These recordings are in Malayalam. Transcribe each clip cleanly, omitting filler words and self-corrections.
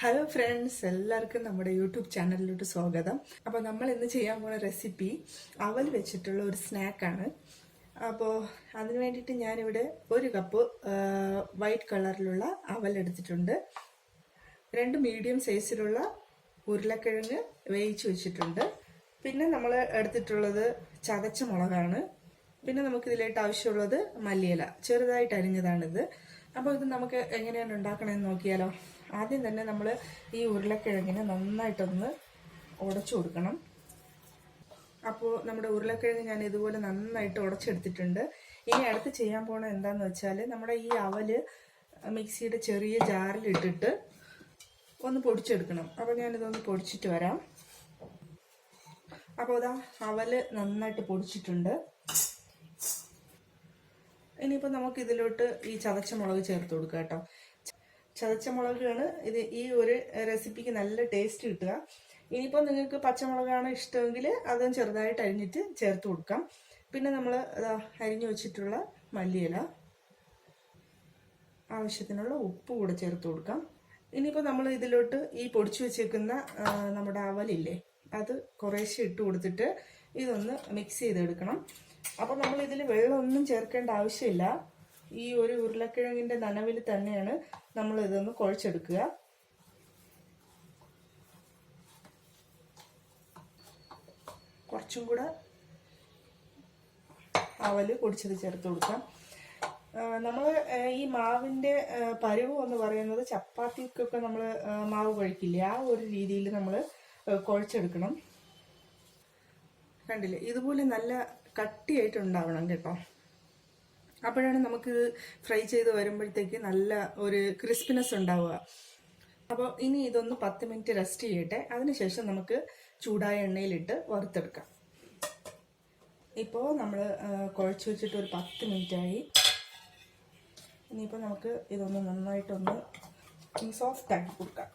ഹലോ ഫ്രണ്ട്സ്, എല്ലാവർക്കും നമ്മുടെ യൂട്യൂബ് ചാനലിലോട്ട് സ്വാഗതം. അപ്പോൾ നമ്മൾ ഇന്ന് ചെയ്യാൻ പോകുന്ന റെസിപ്പി അവൽ വെച്ചിട്ടുള്ള ഒരു സ്നാക്കാണ്. അപ്പോൾ അതിന് വേണ്ടിയിട്ട് ഞാനിവിടെ 1 കപ്പ് വൈറ്റ് കളറിലുള്ള അവൽ എടുത്തിട്ടുണ്ട്. 2 മീഡിയം സൈസിലുള്ള ഉരുളക്കിഴങ്ങ് വേവിച്ച് വെച്ചിട്ടുണ്ട്. പിന്നെ നമ്മൾ എടുത്തിട്ടുള്ളത് ചതച്ച മുളകാണ്. പിന്നെ നമുക്കിതിലായിട്ട് ആവശ്യമുള്ളത് മല്ലിയില, ചെറുതായിട്ട് അരിഞ്ഞതാണിത്. അപ്പോൾ ഇത് നമുക്ക് എങ്ങനെയാണ് ഉണ്ടാക്കണമെന്ന് നോക്കിയാലോ. ആദ്യം തന്നെ നമ്മൾ ഈ ഉരുളക്കിഴങ്ങിനെ നന്നായിട്ടൊന്ന് ഉടച്ചു കൊടുക്കണം. അപ്പോൾ നമ്മുടെ ഉരുളക്കിഴങ്ങ് ഞാൻ ഇതുപോലെ നന്നായിട്ട് ഉടച്ചെടുത്തിട്ടുണ്ട്. ഇനി അടുത്ത് ചെയ്യാൻ പോണത് എന്താണെന്ന് വെച്ചാൽ, നമ്മുടെ ഈ അവല് മിക്സിയുടെ ചെറിയ ജാറിലിട്ടിട്ട് ഒന്ന് പൊടിച്ചെടുക്കണം. അപ്പോൾ ഞാനിതൊന്ന് പൊടിച്ചിട്ട് വരാം. അപ്പോൾ ഇതാ അവല് നന്നായിട്ട് പൊടിച്ചിട്ടുണ്ട്. ഇനിയിപ്പോൾ നമുക്ക് ഇതിലോട്ട് ഈ ചതച്ച മുളക് ചേർത്ത് കൊടുക്കുക കേട്ടോ. ചതച്ച മുളകാണ് ഇത് ഈ ഒരു റെസിപ്പിക്ക് നല്ല ടേസ്റ്റ് കിട്ടുക. ഇനിയിപ്പോൾ നിങ്ങൾക്ക് പച്ചമുളകാണ് ഇഷ്ടമെങ്കിൽ അതും ചെറുതായിട്ട് അരിഞ്ഞിട്ട് ചേർത്ത് കൊടുക്കാം. പിന്നെ നമ്മൾ അരിഞ്ഞു വെച്ചിട്ടുള്ള മല്ലിയില, ആവശ്യത്തിനുള്ള ഉപ്പ് കൂടെ ചേർത്ത് കൊടുക്കാം. ഇനിയിപ്പോൾ നമ്മൾ ഇതിലോട്ട് ഈ പൊടിച്ചു വെച്ചേക്കുന്ന നമ്മുടെ അവലില്ലേ, അത് കുറേശ്ശെ ഇട്ട് കൊടുത്തിട്ട് ഇതൊന്ന് മിക്സ് ചെയ്തെടുക്കണം. അപ്പോൾ നമ്മൾ ഇതിൽ വെള്ളമൊന്നും ചേർക്കേണ്ട ആവശ്യമില്ല. ഈ ഒരു ഉരുളക്കിഴങ്ങിൻ്റെ നനവിൽ തന്നെയാണ് നമ്മൾ ഇതൊന്ന് കുഴച്ചെടുക്കുക. കുറച്ചും കൂടെ അവല് പൊടിച്ചത് ചേർത്ത് കൊടുക്കാം. നമ്മൾ ഈ മാവിൻ്റെ പരുവം എന്ന് പറയുന്നത് ചപ്പാത്തിക്കൊക്കെ നമ്മൾ മാവ് കുഴക്കില്ലേ, ആ ഒരു രീതിയിൽ നമ്മൾ കുഴച്ചെടുക്കണം. കണ്ടില്ലേ, ഇതുപോലെ നല്ല കട്ടിയായിട്ടുണ്ടാവണം കേട്ടോ. അപ്പോഴാണ് നമുക്ക് ഫ്രൈ ചെയ്ത് വരുമ്പോഴത്തേക്ക് നല്ല ഒരു ക്രിസ്പിനെസ് ഉണ്ടാവുക. അപ്പോൾ ഇനി ഇതൊന്ന് 10 മിനിറ്റ് റെസ്റ്റ് ചെയ്യട്ടെ. അതിനുശേഷം നമുക്ക് ചൂടായ എണ്ണയിലിട്ട് വറുത്തെടുക്കാം. ഇപ്പോൾ നമ്മൾ കുഴച്ച് വെച്ചിട്ട് ഒരു 10 മിനിറ്റായി. ഇനിയിപ്പോൾ നമുക്ക് ഇതൊന്ന് നന്നായിട്ടൊന്ന് സോഫ്റ്റ് ആക്കി കൊടുക്കാം.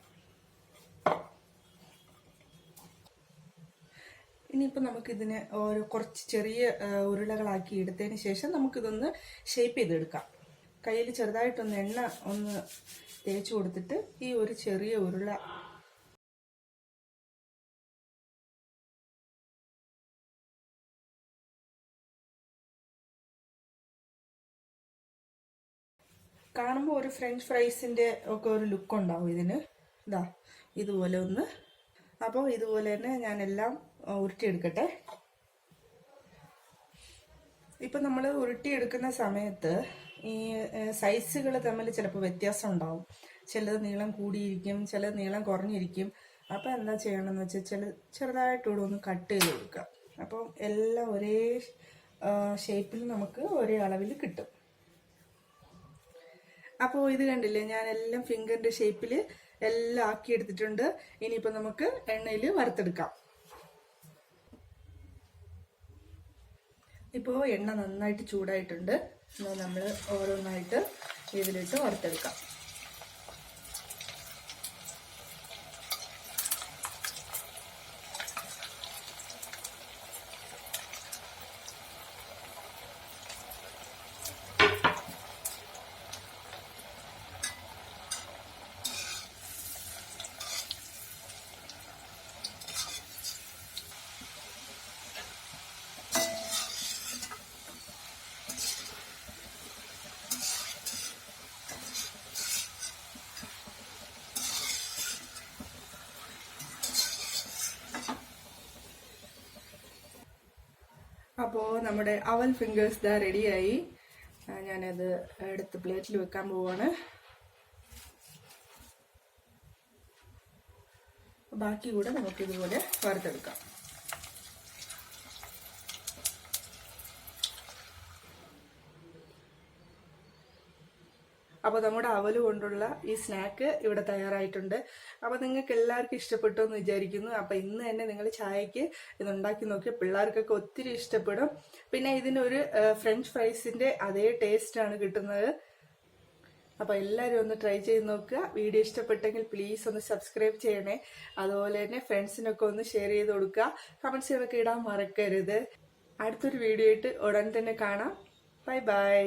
ഇനിയിപ്പോൾ നമുക്കിതിനെ കുറച്ച് ചെറിയ ഉരുളകളാക്കി എടുത്തതിന് ശേഷം നമുക്കിതൊന്ന് ഷേപ്പ് ചെയ്തെടുക്കാം. കയ്യിൽ ചെറുതായിട്ടൊന്ന് എണ്ണ ഒന്ന് തേച്ച് കൊടുത്തിട്ട് ഈ ഒരു ചെറിയ ഉരുള കാണുമ്പോൾ ഒരു ഫ്രഞ്ച് ഫ്രൈസിൻ്റെ ഒക്കെ ഒരു ലുക്ക് ഉണ്ടാവും ഇതിന്. ഇതാ ഇതുപോലെ ഒന്ന്. അപ്പോൾ ഇതുപോലെ തന്നെ ഞാനെല്ലാം ഉരുട്ടിയെടുക്കട്ടെ. ഇപ്പം നമ്മൾ ഉരുട്ടിയെടുക്കുന്ന സമയത്ത് ഈ സൈസുകൾ തമ്മിൽ ചിലപ്പോൾ വ്യത്യാസം ഉണ്ടാവും. ചിലത് നീളം കൂടിയിരിക്കും, ചിലത് നീളം കുറഞ്ഞിരിക്കും. അപ്പോൾ എന്താ ചെയ്യണമെന്ന് വെച്ചാൽ ചെറുതായിട്ടൂടെ ഒന്ന് കട്ട് ചെയ്ത് കൊടുക്കുക. അപ്പം എല്ലാം ഒരേ ഷേപ്പിൽ നമുക്ക് ഒരേ അളവിൽ കിട്ടും. അപ്പോൾ ഇത് കണ്ടില്ലേ, ഞാൻ എല്ലാം ഫിംഗറിൻ്റെ ഷേപ്പിൽ എല്ലാം ആക്കിയെടുത്തിട്ടുണ്ട്. ഇനിയിപ്പോൾ നമുക്ക് എണ്ണയിൽ വറുത്തെടുക്കാം. ഇപ്പോൾ എണ്ണ നന്നായിട്ട് ചൂടായിട്ടുണ്ട്. നമ്മൾ ഓരോന്നായിട്ട് ഇതിലിട്ട് വറുത്തെടുക്കാം. അപ്പോൾ നമ്മുടെ അവൽ ഫിംഗേഴ്സ് ദാ റെഡിയായി. ഞാനത് എടുത്ത് പ്ലേറ്റിൽ വെക്കാൻ പോവാണ്. ബാക്കി കൂടെ നമുക്കിതുപോലെ വറുത്തെടുക്കാം. അപ്പോൾ നമ്മുടെ അവല് കൊണ്ടുള്ള ഈ സ്നാക്ക് ഇവിടെ തയ്യാറായിട്ടുണ്ട്. അപ്പോൾ നിങ്ങൾക്ക് എല്ലാവർക്കും ഇഷ്ടപ്പെട്ടു എന്ന് വിചാരിക്കുന്നു. അപ്പോൾ ഇന്ന് തന്നെ നിങ്ങൾ ചായക്ക് ഇതുണ്ടാക്കി നോക്കിയാൽ പിള്ളേർക്കൊക്കെ ഒത്തിരി ഇഷ്ടപ്പെടും. പിന്നെ ഇതിനൊരു ഫ്രഞ്ച് ഫ്രൈസിൻ്റെ അതേ ടേസ്റ്റാണ് കിട്ടുന്നത്. അപ്പോൾ എല്ലാവരും ഒന്ന് ട്രൈ ചെയ്ത് നോക്കുക. വീഡിയോ ഇഷ്ടപ്പെട്ടെങ്കിൽ പ്ലീസ് ഒന്ന് സബ്സ്ക്രൈബ് ചെയ്യണേ. അതുപോലെ തന്നെ ഫ്രണ്ട്സിനൊക്കെ ഒന്ന് ഷെയർ ചെയ്ത് കൊടുക്കുക. കമൻസുകളൊക്കെ ഇടാൻ മറക്കരുത്. അടുത്തൊരു വീഡിയോ ആയിട്ട് ഉടൻ തന്നെ കാണാം. Bye bye.